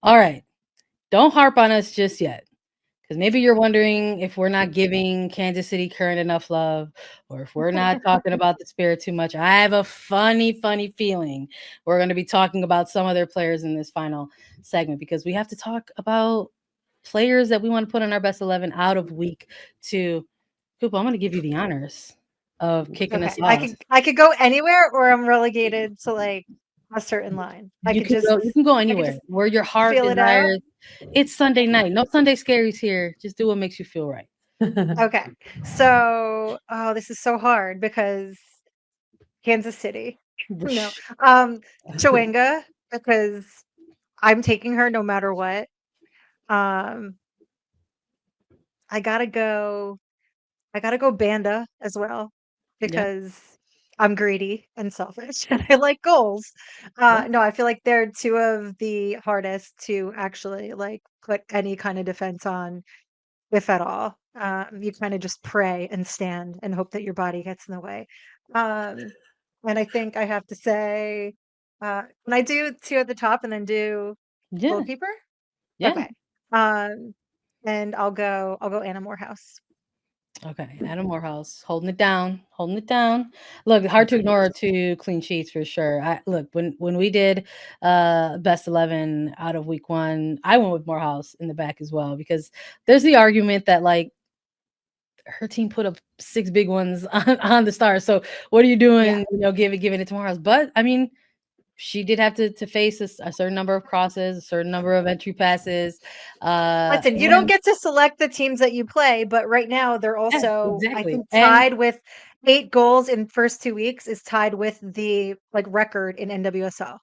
All right. Don't harp on us just yet. Because maybe you're wondering if we're not giving Kansas City Current enough love, or if we're not talking about the Spirit too much. I have a funny feeling we're going to be talking about some of their players in this final segment, because we have to talk about players that we want to put on our best 11 out of week 2. Cupo, I'm going to give you the honors of kicking us off. I could go anywhere, or I'm relegated to like a certain line. You can go anywhere where your heart desires. It's Sunday night. No Sunday scaries here. Just do what makes you feel right. Okay. So, this is so hard because Kansas City. No. Chwenga, because I'm taking her no matter what. I gotta go Banda as well, because I'm greedy and selfish and I like goals. No, I feel like they're two of the hardest to actually like put any kind of defense on, if at all. You kind of just pray and stand and hope that your body gets in the way. And I think I have to say, can I do two at the top and then do goalkeeper? Yeah. Okay. And I'll go Anna Moorhouse. Okay, Anna Moorhouse holding it down. Look, hard to ignore 2 clean sheets for sure. Look, when we did best 11 out of week 1, I went with Moorhouse in the back as well, because there's the argument that like her team put up 6 big ones on the Stars. So what are you doing? Giving it to Moorhouse? But I mean, she did have to face a certain number of crosses, a certain number of entry passes. Listen, you don't get to select the teams that you play, but right now they're also, I think, tied with 8 goals in first 2 weeks, is tied with the like record in NWSL.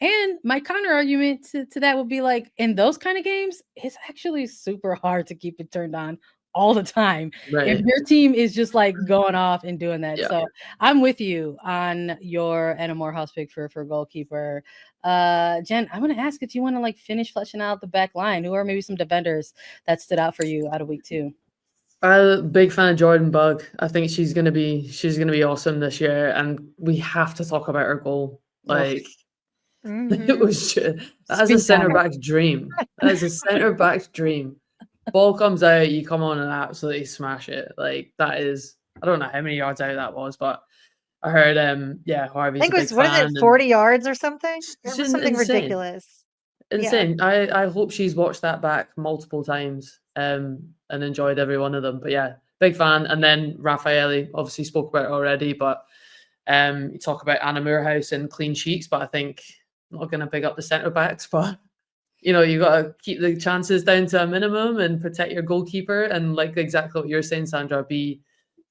And my counter argument to that would be like, in those kind of games, it's actually super hard to keep it turned on all the time. Right. If your team is just like going off and doing that. So I'm with you on your Anna Moorhouse pick for goalkeeper. Jen, I'm going to ask if you want to like finish fleshing out the back line. Who are maybe some defenders that stood out for you out of week 2? I'm a big fan of Jordan Bug. I think she's gonna be awesome this year, and we have to talk about her goal. Like, it was that's a center back's dream. That is a center back's dream. Ball comes out, you come on and absolutely smash it. Like, that is, I don't know how many yards out that was, but I heard Harvey's I think it was, what is it, 40 yards or something? It was something ridiculous. Insane. I hope she's watched that back multiple times and enjoyed every one of them. But yeah, big fan. And then Rafaelle, obviously spoke about it already, but you talk about Anna Moorhouse and clean sheets, but I think I'm not going to pick up the centre backs, but you got to keep the chances down to a minimum and protect your goalkeeper. And like exactly what you're saying, Sandra,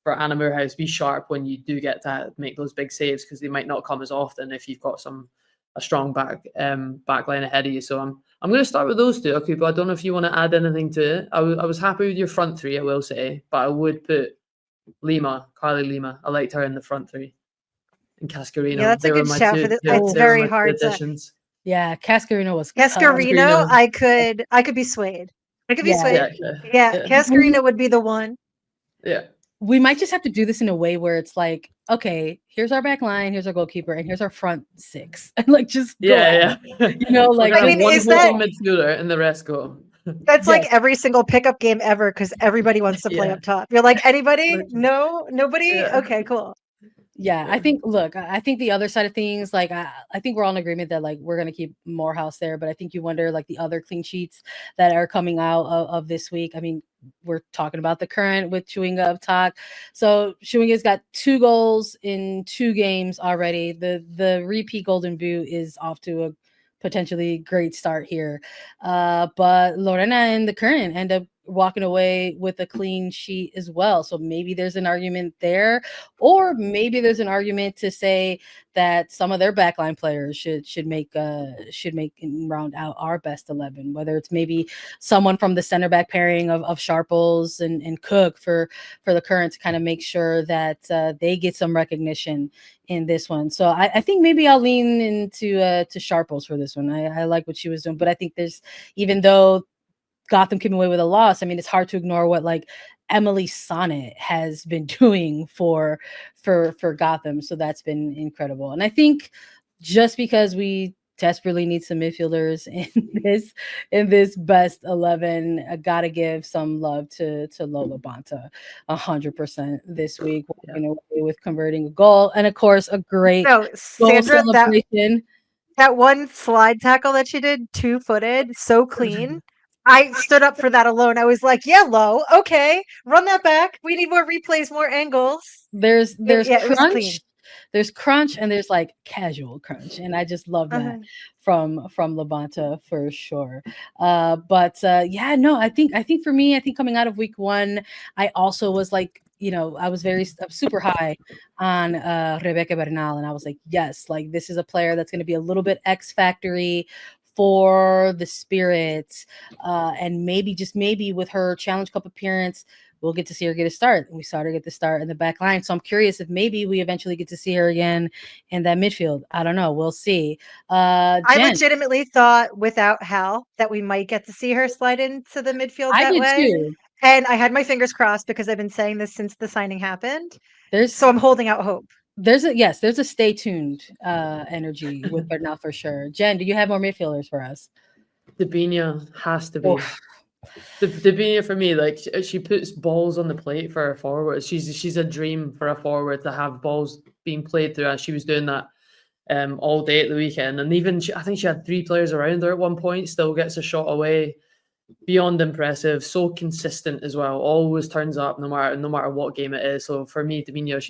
for Anna Moorhouse, be sharp when you do get to make those big saves, because they might not come as often if you've got a strong back line ahead of you. So I'm going to start with those 2. Okay, but I don't know if you want to add anything to it. I was happy with your front 3, I will say, but I would put Carly Lima. I liked her in the front 3. And Cascarino. Yeah, that's a good shout for this. It's very hard to. Yeah, Cascarino was. Cascarino, I could be swayed. Yeah, Cascarino would be the one. Yeah. We might just have to do this in a way where it's like, okay, here's our back line, here's our goalkeeper, and here's our front 6. And like, just go. Like, I mean, is that midfielder and the rest go? That's like every single pickup game ever, because everybody wants to play up top. You're like, anybody? No, nobody. Yeah. Okay, cool. Yeah, I think the other side of things, like I think we're all in agreement that like we're gonna keep Moorhouse there, but I think you wonder like the other clean sheets that are coming out of this week. I mean, we're talking about the Current with Chwenga up top. So Chwenga's got 2 goals in 2 games already. The repeat Golden Boot is off to a potentially great start here. But Lorena and the Current end up walking away with a clean sheet as well. So maybe there's an argument there, or maybe there's an argument to say that some of their backline players should make and round out our best 11, whether it's maybe someone from the center back pairing of Sharples and Cook for the Current to kind of make sure that they get some recognition in this one. So I think maybe I'll lean into to Sharples for this one. I like what she was doing, but I think there's, even though Gotham came away with a loss, I mean, it's hard to ignore what like Emily Sonnet has been doing for Gotham. So that's been incredible. And I think just because we desperately need some midfielders in this best 11. I gotta give some love to Lola Banta 100% this week, walking away with converting a goal, and of course a great No, goal Sandra, celebration. that one slide tackle that she did, 2-footed, so clean. I stood up for that alone. I was like, yeah, Lo, okay, run that back. We need more replays, more angles. There's It was clean. There's crunch, and there's like casual crunch, and I just love that from Labanta for sure. But yeah, no, I think for me, I think coming out of week 1, I also was like, I was super high on Rebecca Bernal, and I was like, yes, like this is a player that's going to be a little bit X factory for the Spirits, and maybe with her Challenge Cup appearance, we'll get to see her get a start. We saw her get the start in the back line. So I'm curious if maybe we eventually get to see her again in that midfield. I don't know. We'll see. I Jen, legitimately thought without Hal that we might get to see her slide into the midfield I that did way. too. And I had my fingers crossed because I've been saying this since the signing happened. There's So I'm holding out hope. there's a stay tuned energy with Bernal for sure. Jen, do you have more midfielders for us? Debinha has to be. Oof. Debinha for me, like she puts balls on the plate for her forwards. She's a dream for a forward to have balls being played through, and she was doing that all day at the weekend. And even I think she had 3 players around her at one point. Still gets a shot away. Beyond impressive, so consistent as well. Always turns up no matter what game it is. So for me, Debinha,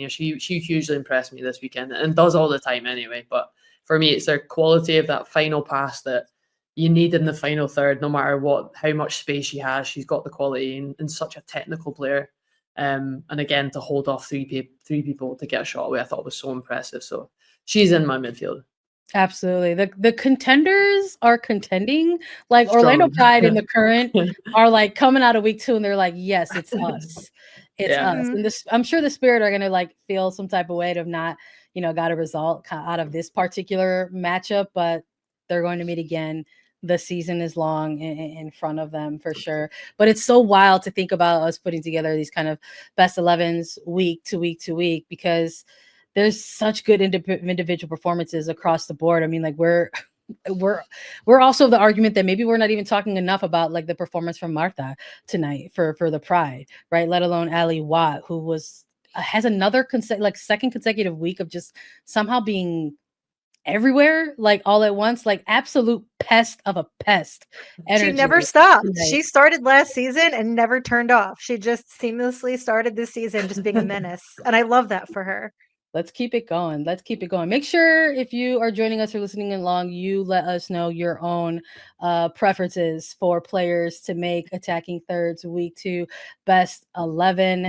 she hugely impressed me this weekend, and does all the time anyway. But for me, it's her quality of that final pass that you need in the final third, no matter how much space she has. She's got the quality and such a technical player. And again, to hold off three people to get a shot away, I thought was so impressive. So she's in my midfield. Absolutely. The contenders are contending. Like Strong. Orlando Pride and the Current are like coming out of week 2, and they're like, yes, it's us. It's us. And I'm sure the Spirit are going to like feel some type of way to have not, got a result out of this particular matchup, but they're going to meet again. The season is long in front of them for sure. But it's so wild to think about us putting together these kind of best 11s week to week to week, because there's such good individual performances across the board. I mean, like we're also the argument that maybe we're not even talking enough about like the performance from Martha tonight for the Pride, right? Let alone Ali Watt, who has another second consecutive week of just somehow being everywhere, like all at once, like absolute pest of a pest energy. She never stopped. She started last season and never turned off. She just seamlessly started this season just being a menace. And I love that for her. Let's keep it going. Make sure if you are joining us or listening along, you let us know your own preferences for players to make attacking thirds week 2 best 11.